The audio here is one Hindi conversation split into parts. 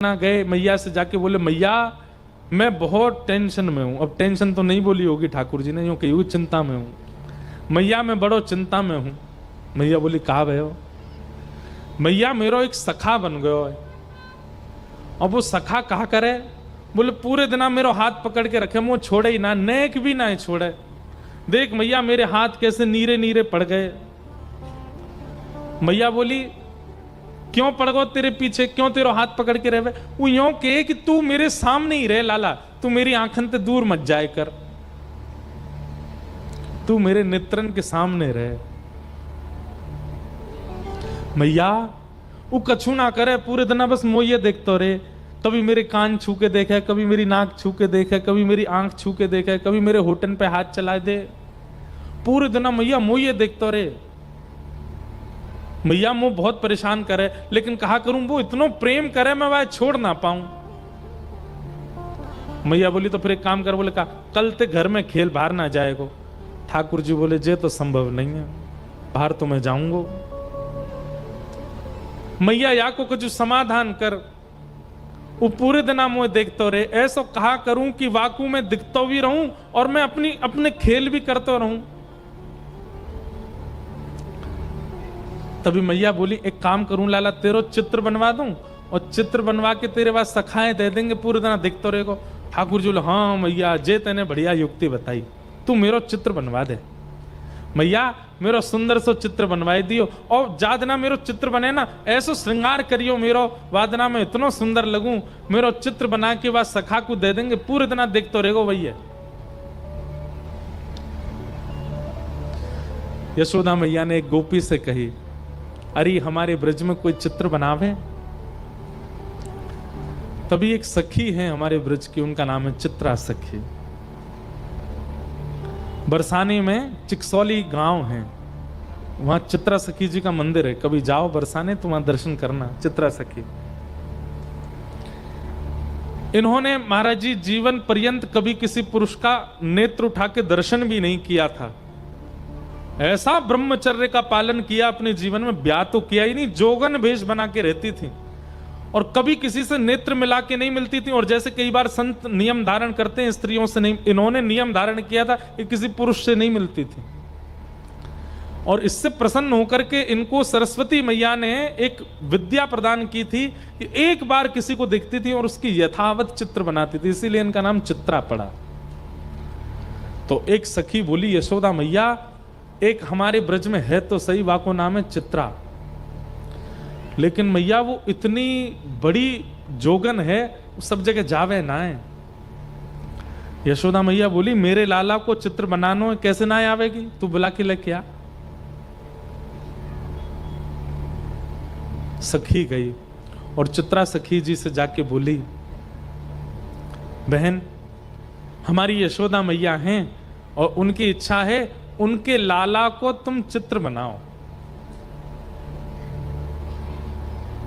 ना गए मैया से जाके बोले मैया मैं बहुत टेंशन में हूं। अब टेंशन तो नहीं बोली होगी ठाकुर जी ने, यूं कही चिंता में हूं। मैया मैं बड़ो चिंता में हूं। मैया बोली कहा भयो? मैया मेरो एक सखा बन गयो है। अब वो सखा कहा करे? बोले पूरे दिन मेरो हाथ पकड़ के रखे, मुंह छोड़े ही ना, नेक भी ना छोड़े। देख मैया मेरे हाथ कैसे नीरे नीरे पड़ गए। मैया बोली क्यों पड़ गो तेरे पीछे, क्यों तेरा हाथ पकड़ के रहे? वो यूं कहे कि तू मेरे सामने ही रहे लाला, तू मेरी आंखन से दूर मत जाए कर, तू मेरे नेत्रन के सामने रहे। मैया वो कछु ना करे, पूरे दिन बस मोये देखते रहे। कभी मेरे कान छू के देखे, कभी मेरी नाक छू के देखे, कभी मेरी आंख छू के देखे, कभी मेरे होठन पे हाथ चला दे। पूरे दिन मैया मोये देखते रहे। मैया मुझे बहुत परेशान करे, लेकिन कहा करूं वो इतना प्रेम करे मैं वह छोड़ ना पाऊं। मैया बोली तो फिर एक काम कर। बोले कहा कल ते घर में खेल बाहर ना जाएगो। ठाकुर जी बोले जे तो संभव नहीं है, बाहर तो मैं जाऊंगो। मैया या को कुछ समाधान कर। वो पूरे दिन मुझे देखते रहे। ऐसा कहा करूं कि वाकू में दिखता भी रहूं और मैं अपने खेल भी करता रहूं। तभी मैया बोली एक काम करूं लाला, तेरो चित्र बनवा दूं और चित्र बनवा के तेरे पास सखाएं दे देंगे, पूरे दिन देखते रहेगो। ठाकुर जी बोले हाँ मैया जे तेने बढ़िया युक्ति बताई, तू मेरो चित्र बनवा दे। मैया मेरो सुंदर सो चित्र बनवाई दियो और जादना मेरो चित्र बने ना, ऐसो श्रृंगार करियो मेरो, वादना में इतना सुंदर लगूं, मेरो चित्र बना के बाद सखा को दे देंगे, पूरे दिन देखते रहेगो भैया। यशोदा मैया ने एक गोपी से कही अरे हमारे ब्रज में कोई चित्र बनावे। तभी एक सखी है हमारे ब्रज की, उनका नाम है चित्रा सखी। बरसाने में चिकसौली गांव है, वहां चित्रा सखी जी का मंदिर है। कभी जाओ बरसाने तो वहां दर्शन करना, चित्रा सखी। इन्होंने महाराज जी जीवन पर्यंत कभी किसी पुरुष का नेत्र उठा के दर्शन भी नहीं किया था। ऐसा ब्रह्मचर्य का पालन किया अपने जीवन में, ब्याह तो किया ही नहीं, जोगन भेष बना के रहती थी और कभी किसी से नेत्र मिला के नहीं मिलती थी। और जैसे कई बार संत नियम धारण करते हैं स्त्रियों से, नहीं, इन्होंने नियम धारण किया था कि किसी पुरुष से नहीं मिलती थी। और इससे प्रसन्न होकर के इनको सरस्वती मैया ने एक विद्या प्रदान की थी कि एक बार किसी को देखती थी और उसकी यथावत चित्र बनाती थी, इसीलिए इनका नाम चित्रा पड़ा। तो एक सखी बोली यशोदा मैया एक हमारे ब्रज में है तो सही, वाको नाम है चित्रा, लेकिन मैया वो इतनी बड़ी जोगन है, सब जगह जावे ना है। यशोदा मैया बोली मेरे लाला को चित्र बनाना है, कैसे ना आवेगी, तू बुला के लेके आ। सखी गई और चित्रा सखी जी से जाके बोली बहन हमारी यशोदा मैया हैं और उनकी इच्छा है उनके लाला को तुम चित्र बनाओ।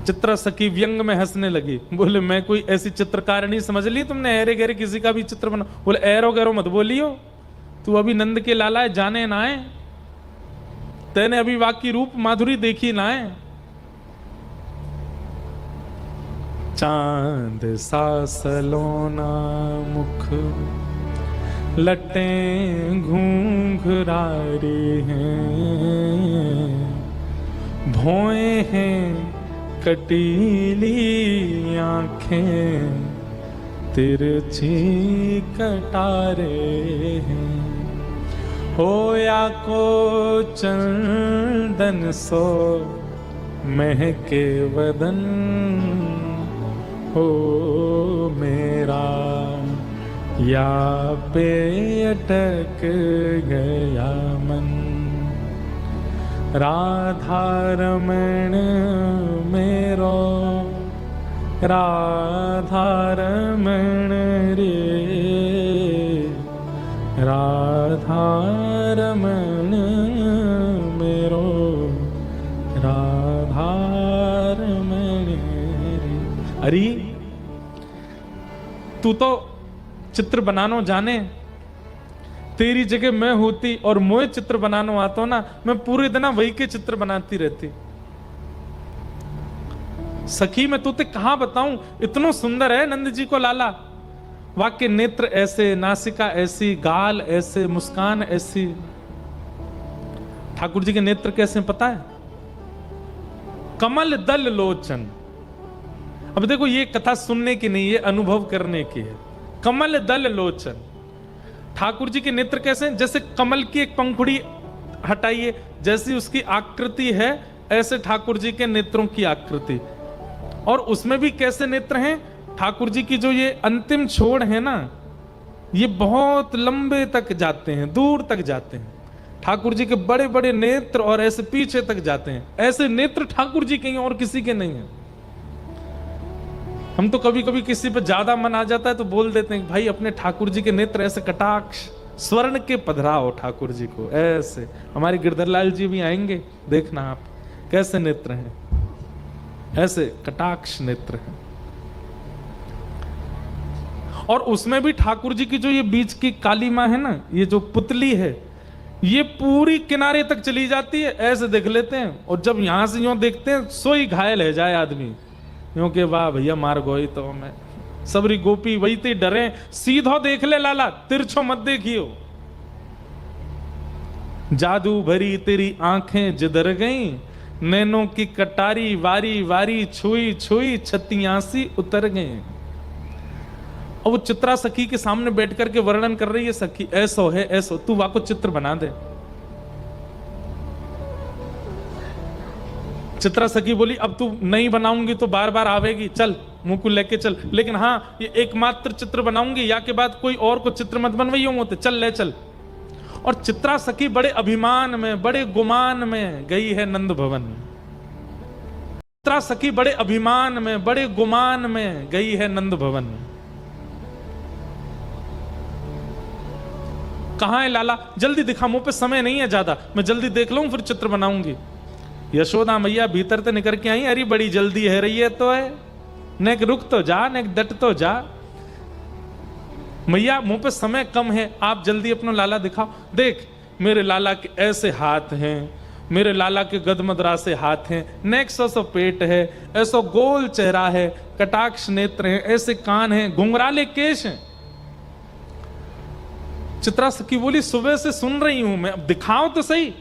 चित्रा सखी व्यंग में हंसने लगी। बोले मैं कोई ऐसी चित्रकारिणी समझ ली तुमने, ऐरे गहरे किसी का भी चित्र बना? बोले ऐरो गहरो मत बोलियो, तू अभी नंद के लाला है, जाने ना है, तेने अभी वाकी रूप माधुरी देखी ना है। चांद सा सलोना मुख लटें घूंघरारी हैं, भौएं हैं कटीली आंखें, तिरछी कटारे हैं, होया को चंदन सो महके वदन, हो मेरा या पे अटक गया मन, राधा रमण मेरो, राधा रमण रे, राधा रमण मेरो, राधा रमण रे। अरे तू तो चित्र बनानो जाने, तेरी जगह मैं होती और मोए चित्र बनानो आता ना, मैं पूरे दिन वही के चित्र बनाती रहती। सखी मैं तुते कहां बताऊं, इतना सुंदर है नंद जी को लाला। वाक्य नेत्र ऐसे, नासिका ऐसी, गाल ऐसे, मुस्कान ऐसी। ठाकुर जी के नेत्र कैसे पता है? कमल दल लोचन। अब देखो ये कथा सुनने की नहीं, ये अनुभव करने की है। कमल दल लोचन, ठाकुर जी के नेत्र कैसे? जैसे कमल की एक पंखुड़ी हटाइए, जैसी उसकी आकृति है ऐसे ठाकुर जी के नेत्रों की आकृति। और उसमें भी कैसे नेत्र हैं? ठाकुर जी की जो ये अंतिम छोड़ है ना, ये बहुत लंबे तक जाते हैं, दूर तक जाते हैं। ठाकुर जी के बड़े बड़े नेत्र और ऐसे पीछे तक जाते हैं। ऐसे नेत्र ठाकुर जी के हैं और किसी के नहीं है। हम तो कभी कभी किसी पे ज्यादा मन आ जाता है तो बोल देते हैं भाई अपने ठाकुर जी के नेत्र ऐसे कटाक्ष स्वर्ण के पधराओ ठाकुर जी को ऐसे। हमारे गिरधरलाल जी भी आएंगे, देखना आप कैसे नेत्र हैं, ऐसे कटाक्ष नेत्र हैं। और उसमें भी ठाकुर जी की जो ये बीच की काली मां है ना, ये जो पुतली है, ये पूरी किनारे तक चली जाती है, ऐसे देख लेते हैं। और जब यहां से यूं देखते हैं सोई घायल है जाए आदमी, यूं के वाह भैया मार गोई तो मैं सबरी गोपी वही ते डरे, सीधो देख ले लाला, तिरछो मत देखियो। जादू भरी तेरी आंखें जिधर गई, नैनों की कटारी वारी वारी छुई छुई छत्तियासी उतर गए। और वो चित्रा सखी के सामने बैठ करके वर्णन कर रही है, सखी ऐसो है ऐसो, तू वाको चित्र बना दे। चित्रा सखी बोली अब तू नहीं बनाऊंगी तो बार बार आवेगी, चल मुंह को लेके चल, लेकिन हाँ ये एकमात्र चित्र बनाऊंगी, या के बाद कोई और को चित्र मत बनवाइयो मोते, चल ले चल। और चित्रा सखी बड़े अभिमान में बड़े गुमान में गई है नंद भवन। चित्रा सखी बड़े अभिमान में बड़े गुमान में गई है नंद भवन। कहां है लाला? जल्दी दिखा, मुंह पे समय नहीं है ज्यादा, मैं जल्दी देख लूं फिर चित्र बनाऊंगी। यशोदा मैया भीतर से निकल के आई, अरे बड़ी जल्दी है रही है तो है, नेक रुक तो जा, नेक डट तो जा। मैया मुंह पे समय कम है, आप जल्दी अपना लाला दिखाओ। देख मेरे लाला के ऐसे हाथ हैं, मेरे लाला के गदमदरा से हाथ हैं, नेक सो पेट है, ऐसो गोल चेहरा है, कटाक्ष नेत्र हैं, ऐसे कान हैं, घुंघराले केश हैं। चित्रा सखी बोली सुबह से सुन रही हूं मैं, अब दिखाओ तो सही।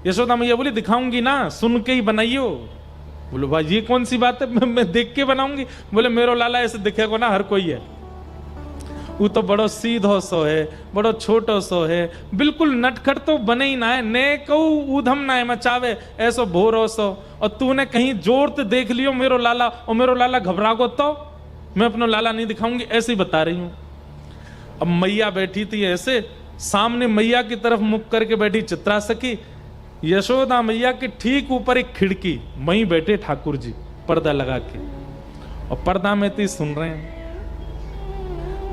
यशोदा मैया बोली दिखाऊंगी ना, सुन के ही बनाइयो। बोलो भाई ये कौन सी बात है, मैं देख के बनाऊंगी? बोले मेरो लाला ऐसे दिखेगा ना हर कोई है, वो तो बड़ो सीधो सो है, बड़ो छोटो सो है, बिल्कुल नटखट तो बने ही ना है, ने कहू ऊधम ना है मचावे, ऐसो भोरो सो। और तूने कहीं जोर तो देख लियो मेरो लाला, और मेरो लाला घबरा गो तो मैं अपना लाला नहीं दिखाऊंगी, ऐसे ही बता रही हूं। अब मैया बैठी थी ऐसे, सामने मैया की तरफ मुख करके बैठी चित्रा सखी, यशोदा मैया के ठीक ऊपर एक खिड़की, वहीं बैठे ठाकुर जी पर्दा लगा के, और पर्दा में तो सुन रहे हैं।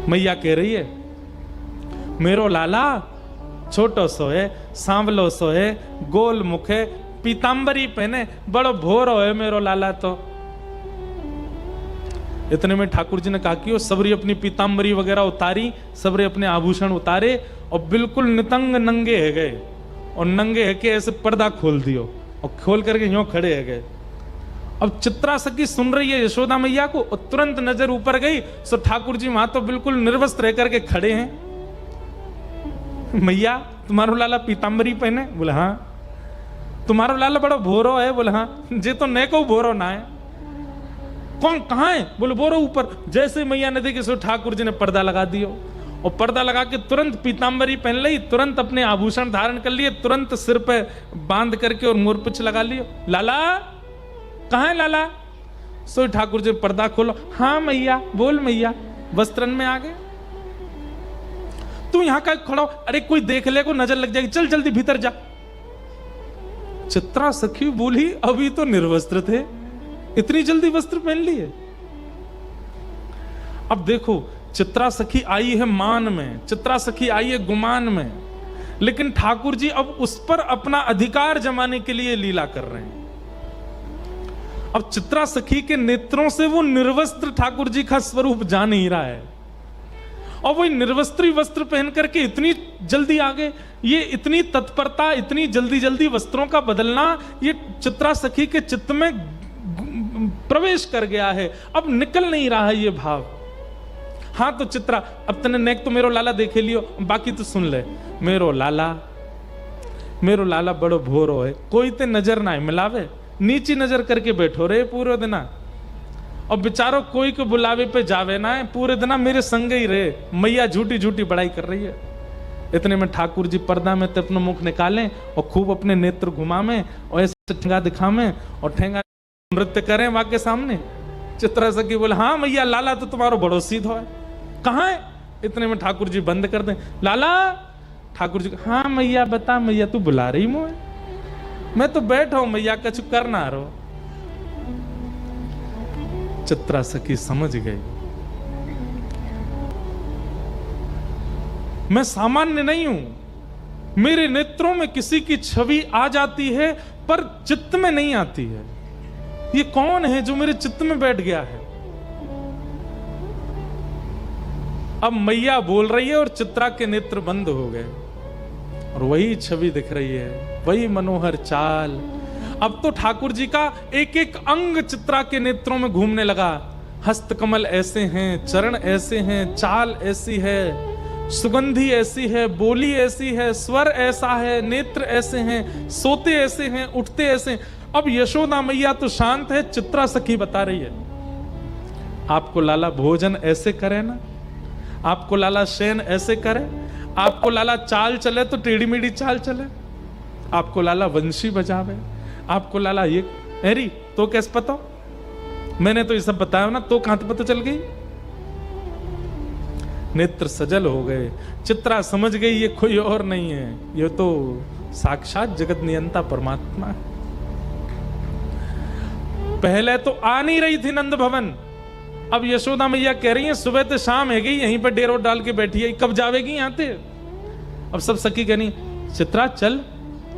मैया कह रही है मेरो लाला छोटो सो है, सांवलो सो है, गोल मुख है, पीतांबरी पहने, बड़ो भोरो है मेरो लाला। तो इतने में ठाकुर जी ने कहा कि वो सबरी अपनी पीतांबरी वगैरह उतारी, सबरे अपने आभूषण उतारे, और बिल्कुल नितंग नंगे है गए, और नंगे है के ऐसे पर्दा खोल दियो, और खोल करके यूं खड़े है गए। अब चित्रा सखी सुन रही है यशोदा मैया को, और तुरंत नजर ऊपर गई, सो ठाकुर जी वहां तो बिल्कुल निर्वस्त्र रह करके खड़े हैं। मैया तुम्हारो लाला पीतांबरी पहने? बोले हाँ। तुम्हारो लाला बड़ा भोरो है? बोले हाँ। जे तो ने को भोरो ना है। कौन कहाँ है? बोले बोरो ऊपर। जैसे मैया ने देखी सो ठाकुर जी ने पर्दा लगा दियो, और पर्दा लगा के तुरंत पीतांबरी पहन ली, तुरंत अपने आभूषण धारण कर लिए, तुरंत सिर पे बांध करके और मोरपिछ लगा लियो। लाला कहाँ है लाला? सो ठाकुर जी पर्दा खोलो। हाँ मैया, बोल मैया। वस्त्रन में आ गए। तू यहां का खड़ा, अरे कोई देख ले को नजर लग जाएगी, चल जल्दी भीतर जा। चित्रा सखी बोली अभी तो निर्वस्त्र थे, इतनी जल्दी वस्त्र पहन लिए? अब देखो चित्रा सखी आई है मान में, चित्रा सखी आई है गुमान में, लेकिन ठाकुर जी अब उस पर अपना अधिकार जमाने के लिए लीला कर रहे हैं। अब चित्रा सखी के नेत्रों से वो निर्वस्त्र ठाकुर जी का स्वरूप जा नहीं रहा है, और वो निर्वस्त्री वस्त्र पहन करके इतनी जल्दी आ गए। ये इतनी तत्परता, इतनी जल्दी जल्दी वस्त्रों का बदलना, ये चित्रा सखी के चित्त में प्रवेश कर गया है, अब निकल नहीं रहा है ये भाव। हाँ तो चित्रा, अब तने नेक तो मेरो लाला देखे लियो, बाकी तो सुन ले। मेरो लाला बड़ो भोरो है, कोई ते नजर ना मिलावे, नीची नजर करके बैठो रे पूरे दिना, और बेचारो कोई को बुलावे पे जावे ना है, पूरे दिना मेरे संग ही रे। मैया झूठी झूठी बड़ाई कर रही है। इतने में ठाकुर जी पर्दा में ते अपना मुख निकालें और खूब अपने नेत्र घुमावें और ऐसे ठेंगा दिखावें और ठेंगा नृत्य करें वहां के सामने। चित्रा सखी बोले, हाँ मैया लाला तो तुम्हारो बड़ो सीधो है, कहाँ है? इतने में ठाकुर जी बंद कर दें, लाला। ठाकुर जी, हाँ मैया बता मैया, तू बुला रही मुझे? मैं तो बैठा हूं मैया, कछु कर ना रहो। चित्रा सखी समझ गई, मैं सामान्य नहीं हूं, मेरे नेत्रों में किसी की छवि आ जाती है पर चित्त में नहीं आती है। ये कौन है जो मेरे चित्त में बैठ गया है? अब मैया बोल रही है और चित्रा के नेत्र बंद हो गए और वही छवि दिख रही है, वही मनोहर चाल। अब तो ठाकुर जी का एक एक अंग चित्रा के नेत्रों में घूमने लगा। हस्त कमल ऐसे हैं, चरण ऐसे हैं, चाल ऐसी है, सुगंधी ऐसी है, बोली ऐसी है, स्वर ऐसा है, नेत्र ऐसे हैं, सोते ऐसे हैं, उठते ऐसे हैं। अब यशोदा मैया तो शांत है, चित्रा सखी बता रही है, आपको लाला भोजन ऐसे करे ना, आपको लाला शयन ऐसे करे, आपको लाला चाल चले तो टेढ़ी मेढ़ी चाल चले, आपको लाला वंशी बजावे, आपको लाला ये अरे तो कैसे पता? मैंने तो ये सब बताया ना, तो कहां पता चल गई? नेत्र सजल हो गए। चित्रा समझ गई ये कोई और नहीं है, ये तो साक्षात जगत नियंता परमात्मा है। पहले तो आ नहीं रही थी नंद भवन, अब यशोदा मैया कह रही है सुबह तो शाम है गई, यहीं पर डेरो डाल के बैठी है, कब जावेगी यहाँ पे? अब सब सखी कहनी, चित्रा चल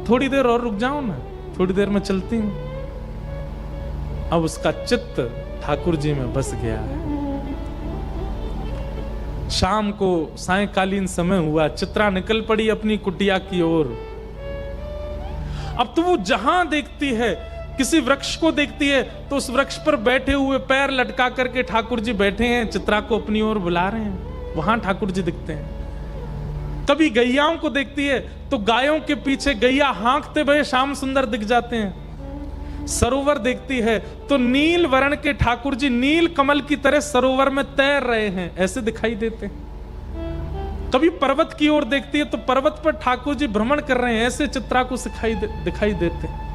थोड़ी देर और रुक जाओ ना, थोड़ी देर में चलती हूं। अब उसका चित्त ठाकुर जी में बस गया है। शाम को सायकालीन समय हुआ, चित्रा निकल पड़ी अपनी कुटिया की ओर। अब तो वो जहां देखती है, किसी वृक्ष को देखती है तो उस वृक्ष पर बैठे हुए पैर लटका करके ठाकुर जी बैठे हैं, चित्रा को अपनी ओर बुला रहे हैं, वहां ठाकुर जी दिखते हैं। कभी गैयाओं को देखती है तो गायों के पीछे गैया हाँकते हुए श्याम सुंदर दिख जाते हैं। सरोवर देखती है तो नील वर्ण के ठाकुर जी नील कमल की तरह सरोवर में तैर रहे हैं, ऐसे दिखाई देते हैं। कभी पर्वत की ओर देखती है तो पर्वत पर ठाकुर जी भ्रमण कर रहे हैं, ऐसे चित्रा को दिखाई देते हैं।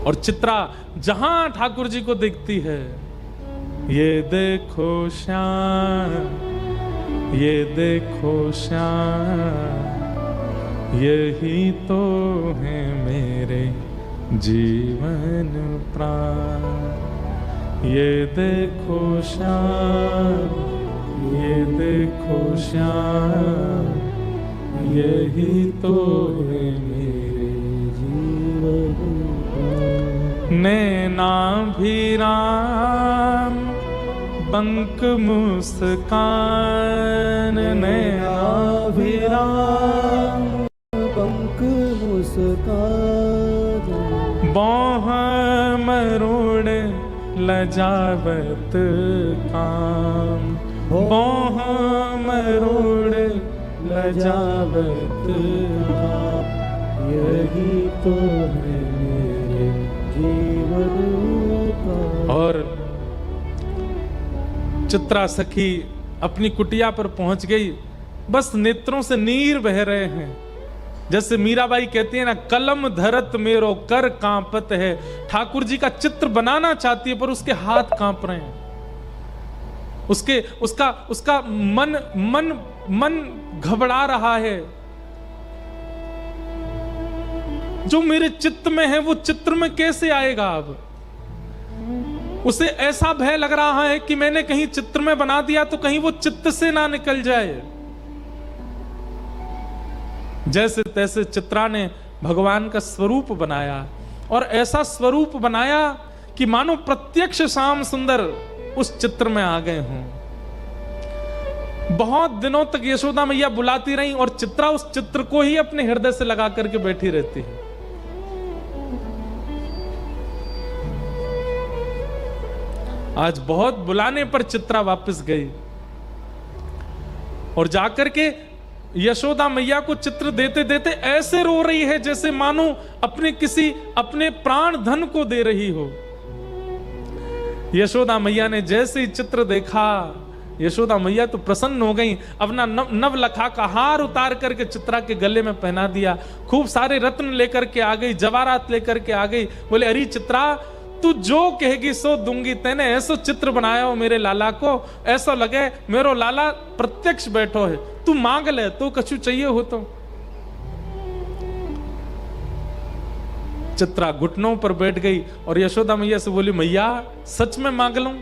और चित्रा जहां ठाकुर जी को देखती है, ये देखो श्याम, ये देखो श्याम, यही तो है मेरे जीवन प्राण। ये देखो श्याम, ये देखो श्याम, यही तो है मेरे जीवन प्राण। नैनाभिराम बंक मुस्कान, नैनाभिराम बंक मुस्कान, बाह मरोड़ लजावत काम, बाह मरोड़ लजावत काम, यही तो है मेरे जीवन का। और चित्रा सखी अपनी कुटिया पर पहुंच गई, बस नेत्रों से नीर बह रहे हैं। जैसे मीराबाई कहती है ना, कलम धरत मेरो कर कांपत है। ठाकुर जी का चित्र बनाना चाहती है पर उसके हाथ कांप रहे हैं, उसका मन घबरा रहा है। जो मेरे चित्त में है वो चित्र में कैसे आएगा? अब उसे ऐसा भय लग रहा है कि मैंने कहीं चित्र में बना दिया तो कहीं वो चित्त से ना निकल जाए। जैसे तैसे चित्रा ने भगवान का स्वरूप बनाया और ऐसा स्वरूप बनाया कि मानो प्रत्यक्ष श्याम सुंदर उस चित्र में आ गए हों। बहुत दिनों तक यशोदा मैया बुलाती रही और चित्रा उस चित्र को ही अपने हृदय से लगा करके बैठी रहती है। आज बहुत बुलाने पर चित्रा वापस गई और जाकर के यशोदा मैया को चित्र देते देते ऐसे रो रही है जैसे मानो अपने प्राण धन को दे रही हो। यशोदा मैया ने जैसे ही चित्र देखा, यशोदा मैया तो प्रसन्न हो गई। अपना नवलखा का हार उतार करके चित्रा के गले में पहना दिया, खूब सारे रत्न लेकर के आ गई, जवाहरात लेकर के आ गई। बोले अरे चित्रा, तू जो कहेगी सो दूंगी। तेने ऐसो चित्र बनाया हो मेरे लाला को, ऐसा लगे मेरो लाला प्रत्यक्ष बैठो है। तू मांग ले, तो कछु चाहिए हो तो। चित्रा घुटनों पर बैठ गई और यशोदा मैया से बोली मैया सच में मांग लूं?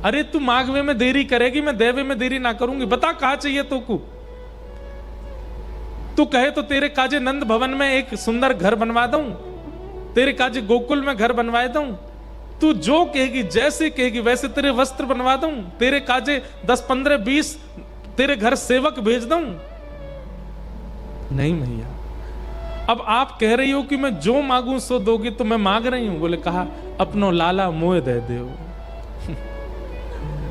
अरे तू मांगवे में देरी करेगी, मैं देवे में देरी ना करूंगी। बता कहा चाहिए तो को। तू कहे तो तेरे काजे नंद भवन में एक सुंदर घर बनवा दूं, तेरे काजे गोकुल में घर बनवा दूं। तू जो कहेगी, जैसे कहेगी वैसे तेरे वस्त्र बनवा दूं, तेरे काजे 10, 15, 20 तेरे घर सेवक भेज दूं। नहीं मैया, अब आप कह रही हो कि मैं जो मांगू सो दोगी, तो मैं मांग रही हूं। बोले कहा अपनो लाला मोह दे दो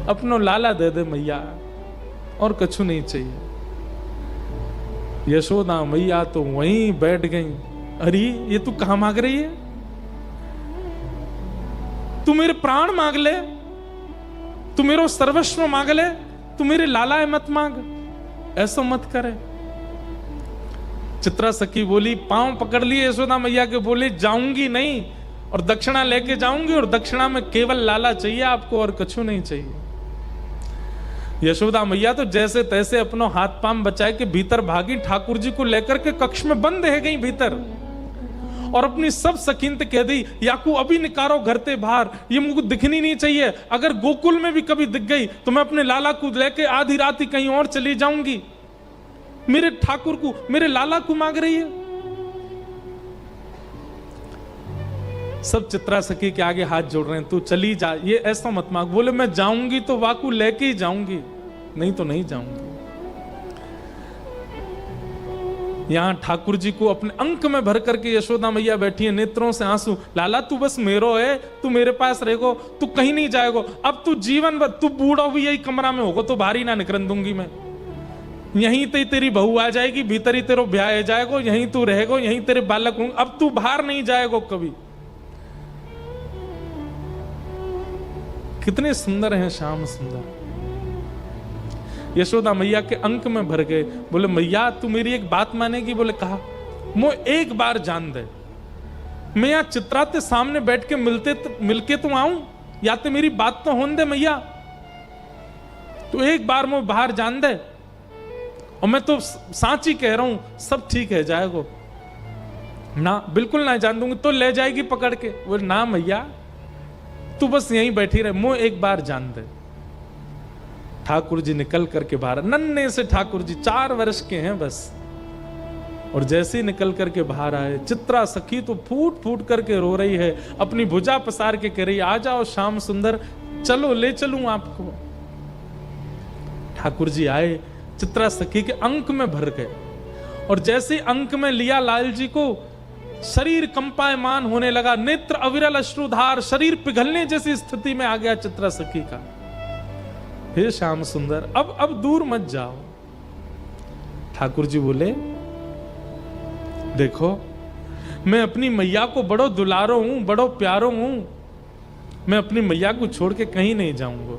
अपनो लाला दे दे मैया, और कछु नहीं चाहिए। यशोदा मैया तो वहीं बैठ गई। अरे ये तू कहां मांग रही है? तू मेरे प्राण मांग ले, तू मेरा सर्वस्व मांग ले, तू मेरे लाला है मत मांग, ऐसा मत करे। चित्रा सखी बोली, पांव पकड़ लिए यशोदा मैया के, बोले जाऊंगी नहीं और दक्षिणा लेके जाऊंगी, और दक्षिणा में केवल लाला चाहिए आपको और कछु नहीं चाहिए। यशोदा मैया तो जैसे तैसे अपनो हाथ पांव बचाए के भीतर भागी, ठाकुर जी को लेकर के कक्ष में बंद है गई भीतर, और अपनी सब सखीन ते कह दी याकू अभी निकारो घर ते बाहर, ये मुझको दिखनी नहीं चाहिए। अगर गोकुल में भी कभी दिख गई तो मैं अपने लाला को लेके आधी रात ही कहीं और चली जाऊंगी। मेरे ठाकुर को, मेरे लाला को मांग रही है। सब चित्रा सखी के आगे हाथ जोड़ रहे हैं, तू चली जा, ये ऐसा मत मांग। बोले मैं जाऊंगी तो वाकू लेके ही जाऊंगी, नहीं तो नहीं जाऊंगी। यहां ठाकुर जी को अपने अंक में भर करके यशोदा मैया बैठी है, नेत्रों से आंसू। लाला तू बस मेरो है, तू मेरे पास रहेगो, तू कहीं नहीं जाएगो। अब तू जीवन भर, तू बूढ़ा भी यही कमरा में होगा तो बाहर ही ना निकलन दूंगी मैं। यहीं ते तेरी बहू आ जाएगी, भीतर ही तेरो ब्याह जाएगो, यहीं तू रहेगो, यहीं तेरे बालक होंगे। अब तू बाहर नहीं जाएगो कभी। कितने सुंदर हैं श्याम सुंदर। यशोदा मैया के अंक में भर गए। बोले मैया तू मेरी एक बात मानेगी? बोले कहा, मुझे एक बार जान दे, मैं यहां चित्रा ते सामने बैठ के मिलके तो आऊं, या तो मेरी बात तो होने दे मैया। तू एक बार मुझे बाहर जान दे, और मैं तो सांची कह रहा हूं, सब ठीक है जाएगो ना, बिल्कुल ना जान दूंगी। तो ले जाएगी पकड़ के। बोले ना मैया, तू बस यहीं बैठी रहे, मुझे एक बार जान दे। ठाकुर जी निकल करके बाहर, नन्हे से ठाकुर जी 4 वर्ष के हैं बस, और जैसे ही निकल करके बाहर आए, चित्रा सखी तो फूट फूट करके रो रही है, अपनी भुजा पसार के कह रही, आ जाओ श्याम सुंदर, चलो ले चलूं आपको। ठाकुर जी आए, चित्रा सखी के अंक में भर गए, और जैसे अंक में लिया लाल जी को, शरीर कंपायमान होने लगा, नेत्र अविरल अश्रुधार, शरीर पिघलने जैसी स्थिति में आ गया चित्रा सखी का। हे श्याम सुंदर, अब दूर मत जाओ। ठाकुर जी बोले, देखो मैं अपनी मैया को बड़ो दुलारो हूं, बड़ो प्यारो हूं, मैं अपनी मैया को छोड़ के कहीं नहीं जाऊंगा।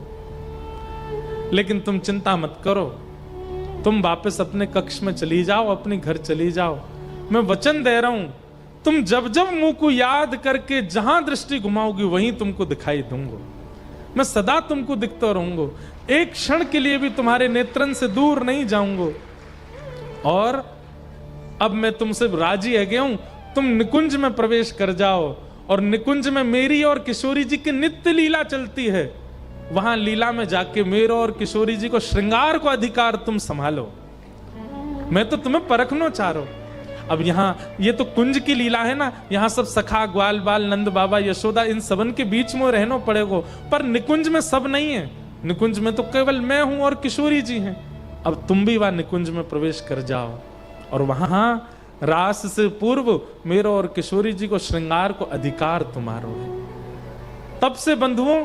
लेकिन तुम चिंता मत करो, तुम वापस अपने कक्ष में चली जाओ, अपने घर चली जाओ। मैं वचन दे रहा हूं, तुम जब जब मुंह को याद करके जहां दृष्टि घुमाओगी वहीं तुमको दिखाई दूंगा। मैं सदा तुमको दिखता रहूंगा, एक क्षण के लिए भी तुम्हारे नेत्रन से दूर नहीं जाऊंगा। और अब मैं तुमसे राजी है गया हूं, तुम निकुंज में प्रवेश कर जाओ, और निकुंज में मेरी और किशोरी जी की नित्य लीला चलती है, वहां लीला में जाके मेरे और किशोरी जी को श्रृंगार को अधिकार तुम संभालो। मैं तो तुम्हें परखना चाह रहा हूं। अब यहाँ ये तो कुंज की लीला है ना, यहाँ सब सखा ग्वाल बाल नंद बाबा यशोदा इन सबन के बीच में रहना पड़ेगा, पर निकुंज में सब नहीं है। निकुंज में तो केवल मैं हूं और किशोरी जी हैं। अब तुम भी वहां निकुंज में प्रवेश कर जाओ और वहां रास से पूर्व मेरो और किशोरी जी को श्रृंगार को अधिकार तुम्हारो है। तब से बंधुओं,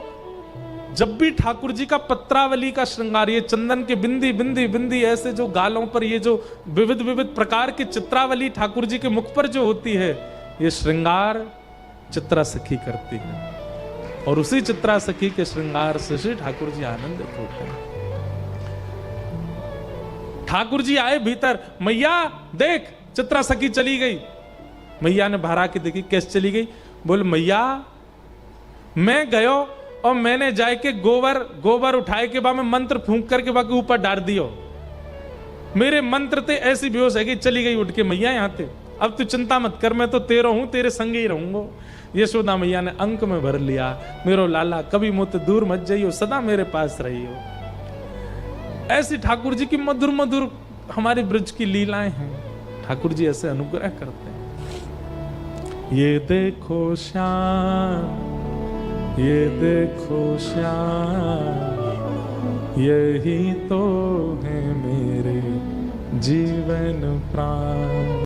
जब भी ठाकुर जी का पत्रावली का श्रृंगार, ये चंदन के बिंदी बिंदी बिंदी ऐसे जो गालों पर ये जो विविध विविध प्रकार की चित्रावली ठाकुर जी के मुख पर जो होती है, ये श्रृंगार चित्रा सखी करती है और उसी चित्रा सखी के श्रृंगार से श्री ठाकुर जी आनंदित होते हैं। ठाकुर जी आए भीतर, मैया देख चित्रा सखी चली गई। मैया ने बाहर आके देखी, कैसे चली गई? बोल मैया मैं गयो और मैंने जाके गोबर उठाए के बाद में मंत्र फूंक करके बाकी ऊपर डाल दियो। मेरे मंत्र ते ऐसी बेहोश है कि चली गई उठ के मैया यहाँ ते। अब तू चिंता मत कर, मैं तो तेरा हूं, तेरे संग ही रहूंगा। यशोदा मैया ने अंक में भर लिया, मेरो लाला कभी मुझसे दूर मत जाइयो, सदा मेरे पास रहियो। ऐसी ठाकुर जी की मधुर मधुर हमारे ब्रज की लीलाएं हैं। ठाकुर जी ऐसे अनुग्रह करते हैं। ये देखो श्याम, ये देखो श्याम, यही तो है मेरे जीवन प्राण।